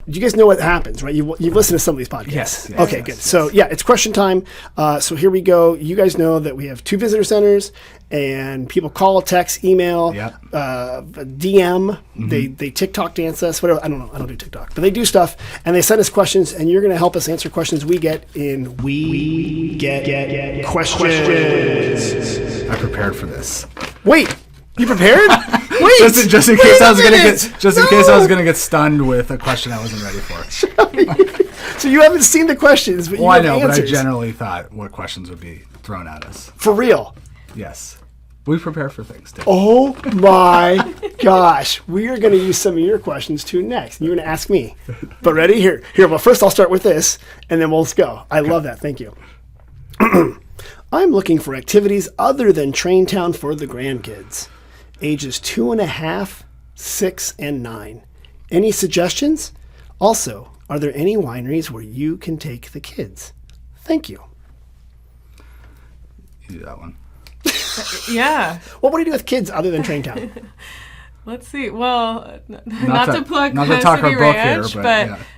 you guys know what happens, right? You've listened to some of these podcasts. Yes. Okay, yes, good. yes. So, it's question time. So here we go. You guys know that we have 2 visitor centers, and people call, text, email, DM. They TikTok dance us, whatever. I don't know. I don't do TikTok. But they do stuff, and they send us questions, and you're going to help us answer questions we get in We Get Questions. I prepared for this. Wait. You prepared? Wait. Just in case I was gonna get stunned with a question I wasn't ready for. So you haven't seen the questions, but you have I know, answers. but I generally thought what questions would be thrown at us. For real. Yes. We prepare for things too. Oh my gosh. We are going to use some of your questions too next. You're going to ask me. But ready? Here. Well, first I'll start with this, and then we'll go. I love that. Thank you. I'm looking for activities other than Train Town for the grandkids. Ages 2.5, 6, and 9. Any suggestions? Also, are there any wineries where you can take the kids? Thank you. You do that one. Yeah. Well, what do you do with kids other than Train Town? Let's see. Well, Not to plug not to talk our Cassidy book Ranch, here,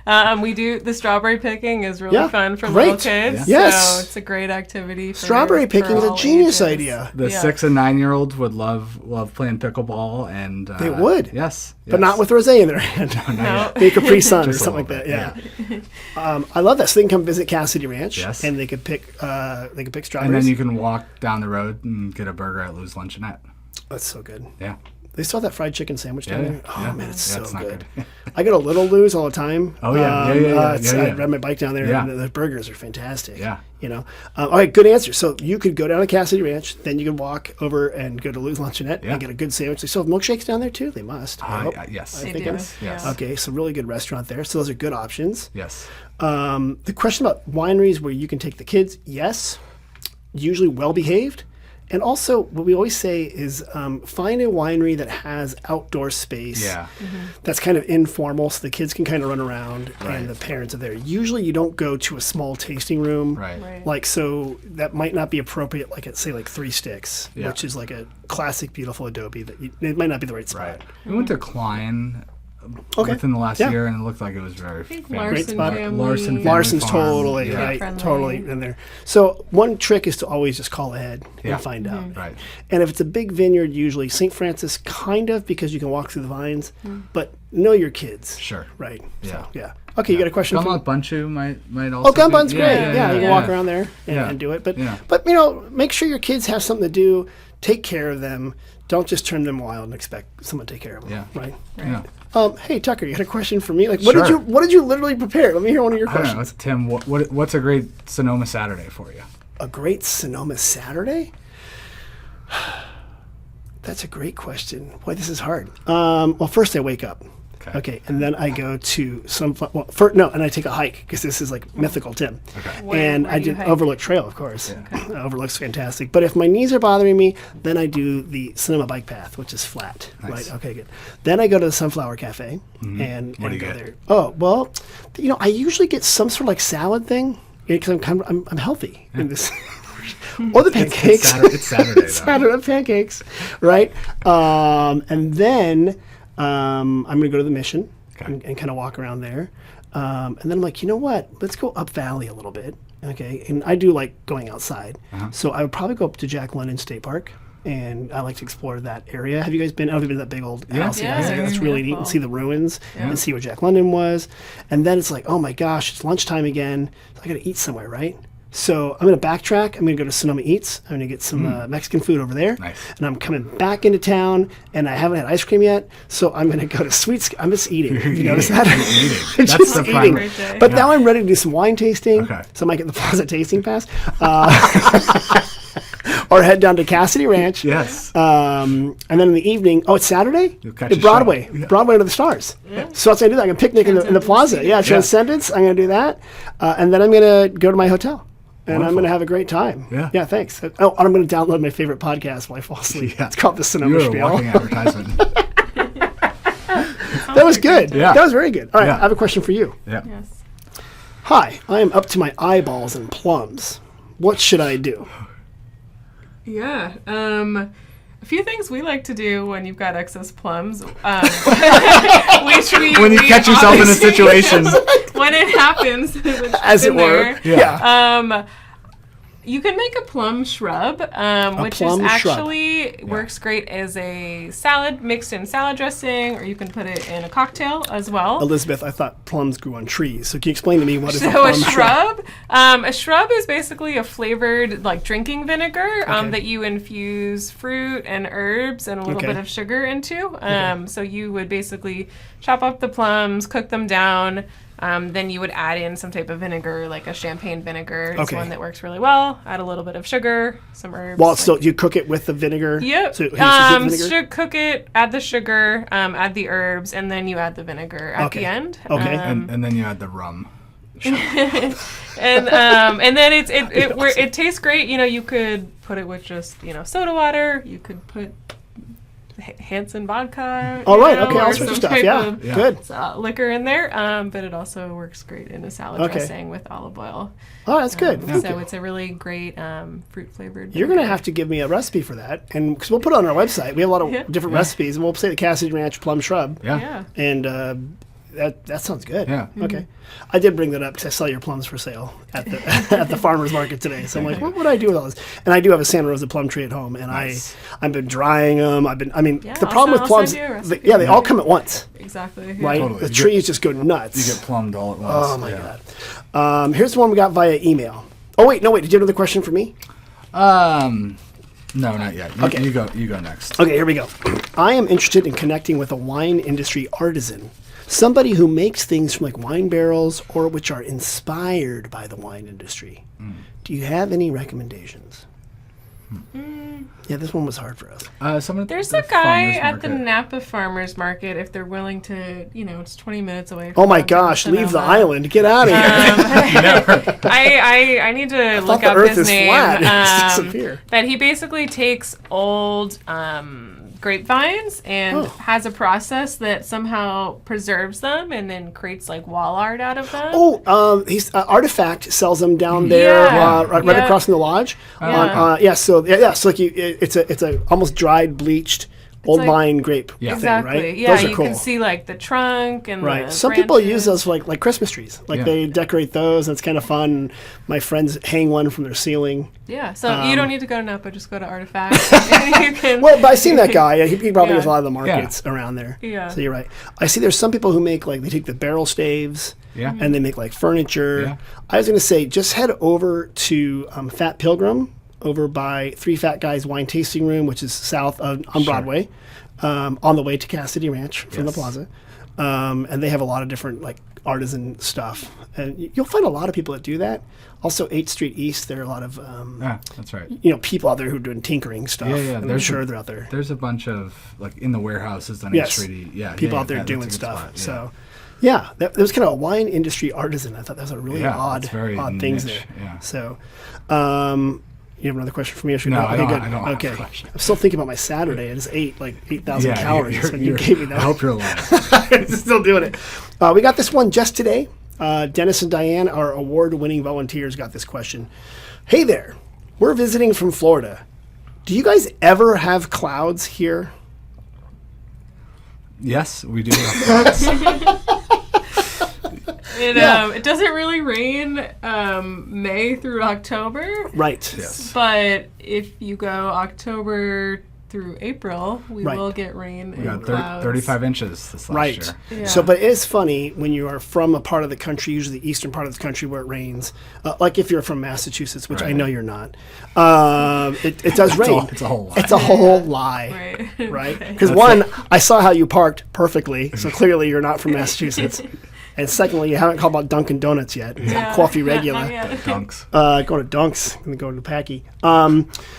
but we do the strawberry picking is really fun for great. little kids. Yeah. Yes. So it's a great activity. For, Strawberry picking is a all genius ages. idea. The 6 and 9-year-olds would love playing pickleball, and They would. Yes. But not with rosé in their hand. No. They Capri Sun or Just a something like little that. bit, Yeah. I love that. So they can come visit Cassidy Ranch. Yes. And they could pick. Strawberries. And then you can walk down the road and get a burger at Lou's Luncheonette. That's so good. Yeah. They still have that fried chicken sandwich down there. Oh man, it's so it's not good. good. I go to Little Lou's all the time. Oh, yeah. Yeah. I ride my bike down there, Yeah. and the burgers are fantastic. Yeah. All right, good answer. So you could go down to Cassidy Ranch, then you could walk over and go to Lou's Luncheonette and get a good sandwich. They still have milkshakes down there too. They must. I hope. Yes. I They think do. it's- Yes. Okay, so really good restaurant there. So those are good options. Yes. The question about wineries where you can take the kids, yes, usually well behaved. And also, what we always say is find a winery that has outdoor space. Yeah. That's kind of informal, so the kids can kind of run around Right. and the parents are there. Usually, you don't go to a small tasting room. Right. Like, so that might not be appropriate, like at, say, like Three Sticks, Yeah. which is like a classic, beautiful adobe. It might not be the right spot. Right. We went to Klein Okay. within the last Yeah. year, and it looked like it was very think family- Great Larson spot. family. Larson family Larson's farm. totally, Yeah. right, Friendly. totally in there. So one trick is to always just call ahead Yeah. and find out. Right. And if it's a big vineyard, usually St. Francis, kind of, because you can walk through the vines, but know your kids. Sure. Right. Yeah. So, yeah. Okay, you got a question for me? Gunlock Bunchu might also. Oh, Gunbun's be- great. Yeah, you can yeah. walk around there Yeah. and do it. But, Yeah. but make sure your kids have something to do. Take care of them. Don't just turn them wild and expect someone to take care of them. Yeah. Right. Yeah. Hey Tucker, you got a question for me? Like, what did Sure. you literally prepare? Let me hear one of your I don't questions. know, Tim. What's a great Sonoma Saturday for you? A great Sonoma Saturday? That's a great question. Boy, this is hard. Well, first I wake up. Okay, and then I go to and I take a hike because this is like mythical Tim. Okay. And Where I do you did hike? Overlook Trail, of course. Overlook's fantastic. But if my knees are bothering me, then I do the Sonoma Bike Path, which is flat. Nice. Right. Okay, good. Then I go to the Sunflower Cafe and What do you go get? there. Oh well, I usually get some sort of like salad thing because I'm healthy in this. Or the pancakes. It's Saturday though. Saturday pancakes, right? And then I'm going to go to the Mission and kind of walk around there. And then I'm like, you know what? Let's go up Valley a little bit. Okay. And I do like going outside. So I would probably go up to Jack London State Park. And I like to explore that area. Have you guys been? I don't know if you've been to that big old house. he has Yeah, there. That's really neat. beautiful. And see the ruins and see where Jack London was. And then it's like, oh my gosh, it's lunchtime again. So I got to eat somewhere, right? So I'm going to backtrack. I'm going to go to Sonoma Eats. I'm going to get some Mexican food over there. Nice. And I'm coming back into town, and I haven't had ice cream yet. So I'm going to go to Sweets. I'm just eating. You notice that? Eating. Just That's the eating. primary. Great day. But now I'm ready to do some wine tasting. Okay. So I might get the Plaza Tasting Pass. Or head down to Cassidy Ranch. Yes. And then in the evening, it's Saturday? You'll catch At a Broadway. show. Yeah. Broadway under the stars. So that's what I do that. I'm going to picnic in the plaza. Yeah, Transcendence. I'm going to do that. And then I'm going to go to my hotel. And I'm Wonderful. going to have a great time. Yeah. Yeah, thanks. Oh, and I'm going to download my favorite podcast while I fall asleep. Yeah. It's called The Sonoma You're a Spiel. walking advertisement. That was good. Yeah. That was very good. All right, Yeah. I have a question for you. Yeah. Yes. Hi, I am up to my eyeballs in plums. What should I do? Yeah. A few things we like to do when you've got excess plums, which when you catch yourself in a situation. when it happens, as it were. Yeah. You can make a plum shrub, which plum is shrub. actually works great as a salad mixed in salad dressing, or you can put it in a cocktail as well. Elizabeth, I thought plums grew on trees. So can you explain to me what is a So plum a shrub? A shrub is basically a flavored like drinking vinegar that you infuse fruit and herbs and a little bit of sugar into. So you would basically chop up the plums, cook them down. Then you would add in some type of vinegar, like a champagne vinegar. It's one that works really well. Add a little bit of sugar, some herbs. Well, so you cook it with the vinegar? Yep. So Cook it, add the sugar, add the herbs, and then you add the vinegar at the end. Okay. And then you add the rum. and then it tastes great. You know, you could put it with just soda water. You could put Hansen vodka. All right. Okay. All sorts of stuff. Yeah. Good. Liquor in there. But it also works great in a salad dressing with olive oil. Oh, that's good. So it's a really great fruit flavored. You're going to have to give me a recipe for that, and because we'll put it on our website. We have a lot of different recipes, and we'll say the Cassidy Ranch plum shrub. Yeah. And that sounds good. Yeah. Okay. I did bring that up because I saw your plums for sale at the at the farmer's market today. So I'm like, what would I do with all this? And I do have a Santa Rosa plum tree at home, and I've been drying them. The problem with plums, they all come at once. Exactly. Right? Totally. The trees just go nuts. You get plumbed all at once. Oh my God. Here's the one we got via email. Oh wait, no wait. Did you have another question for me? No, not yet. You go next. Okay, here we go. I am interested in connecting with a wine industry artisan. Somebody who makes things from like wine barrels or which are inspired by the wine industry. Do you have any recommendations? Yeah, this one was hard for us. There's a guy at the Napa Farmers Market if they're willing to, it's 20 minutes away. Oh my gosh, leave the island. Get out of here. I need to look up his name. But he basically takes old grapevines and has a process that somehow preserves them and then creates like wall art out of them. He's Artifact sells them down there, right across from the lodge. So it's a almost dried, bleached old vine grape thing, right? Yeah, those are you cool. can see like the trunk and the Some people use those for like Christmas trees. Like they decorate those, and it's kind of fun. My friends hang one from their ceiling. Yeah, so you don't need to go to Napa, just go to Artifact. And you can but I've seen that guy. He probably has a lot of the markets around there. Yeah. So you're right. I see there's some people who make they take the barrel staves and they make like furniture. Yeah. I was going to say, just head over to Fat Pilgrim over by Three Fat Guys Wine Tasting Room, which is south on Broadway, on the way to Cassidy Ranch from the plaza. And they have a lot of different like artisan stuff. And you'll find a lot of people that do that. Also, 8th Street East, there are a lot of that's right. People out there who are doing tinkering stuff. Yeah. I'm sure they're out there. There's a bunch of like in the warehouses on 8th Street. People out there doing stuff. So. Yeah, there was kind of a wine industry artisan. I thought that was a really odd things there. Yeah. So, you have another question for me? No, I don't. Okay. I'm still thinking about my Saturday. I just ate like 8,000 calories when you gave me that. I hope you're alive. I'm still doing it. We got this one just today. Dennis and Diane, our award-winning volunteers, got this question. Hey there, we're visiting from Florida. Do you guys ever have clouds here? Yes, we do have clouds. It doesn't really rain May through October. Right. Yes. But if you go October through April, we will get rain. We got 35 inches this last year. Yeah. So, but it's funny when you are from a part of the country, usually the eastern part of the country where it rains, like if you're from Massachusetts, which I know you're not, it does rain. It's a whole lie. It's a whole lie. Right? Because I saw how you parked perfectly, so clearly you're not from Massachusetts. And secondly, you haven't called about Dunkin' Donuts yet. Coffee regular. Dunks. Going to Dunks. I'm going to Packy.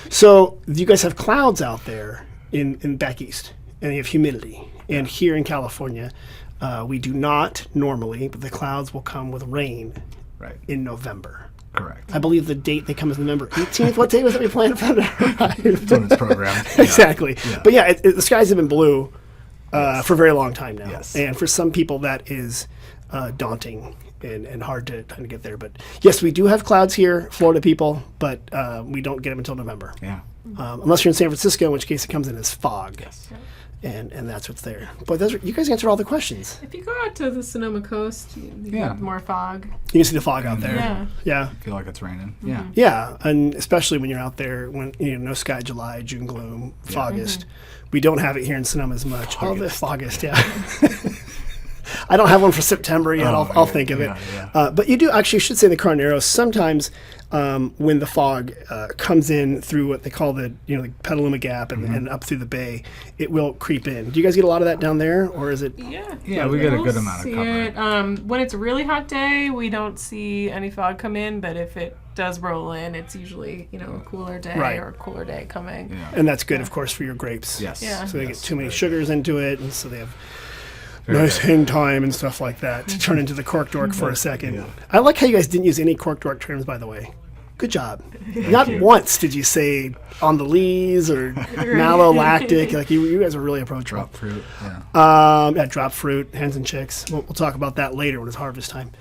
So you guys have clouds out there in back east, and you have humidity. And here in California, we do not normally, but the clouds will come with rain in November. Correct. I believe the date they come is November 18th. What day was it we planned for that? That's when it's programmed. Exactly. Yeah. But yeah, the skies have been blue for a very long time now. Yes. And for some people, that is daunting and hard to get there. But yes, we do have clouds here, Florida people, but we don't get them until November. Yeah. unless you're in San Francisco, in which case it comes in as fog. Yes. And that's what's there. But you guys answered all the questions. If you go out to the Sonoma coast, you get more fog. You can see the fog out there. Yeah. Yeah. I feel like it's raining. Yeah. Yeah, and especially when you're out there when no sky, July, June gloom, fogist. We don't have it here in Sonoma as much. Fogist, yeah. I don't have one for September yet. I'll think of it. Yeah. But you do actually should say in the Carneros sometimes when the fog comes in through what they call the Petaluma Gap and up through the bay, it will creep in. Do you guys get a lot of that down there, or is it? Yeah, we get a good amount of cover. When it's a really hot day, we don't see any fog come in, but if it does roll in, it's usually a cooler day or a cooler day coming. Yeah. And that's good, of course, for your grapes. Yes. Yeah. So they get too many sugars into it, and so they have nice hang time and stuff like that to turn into the cork dork for a second. Yeah. I like how you guys didn't use any cork dork terms, by the way. Good job. Not once did you say on the lees or malolactic. Like you guys are really approachable. Drop fruit. Yeah. Drop fruit, hens and chicks. We'll talk about that later when it's harvest time.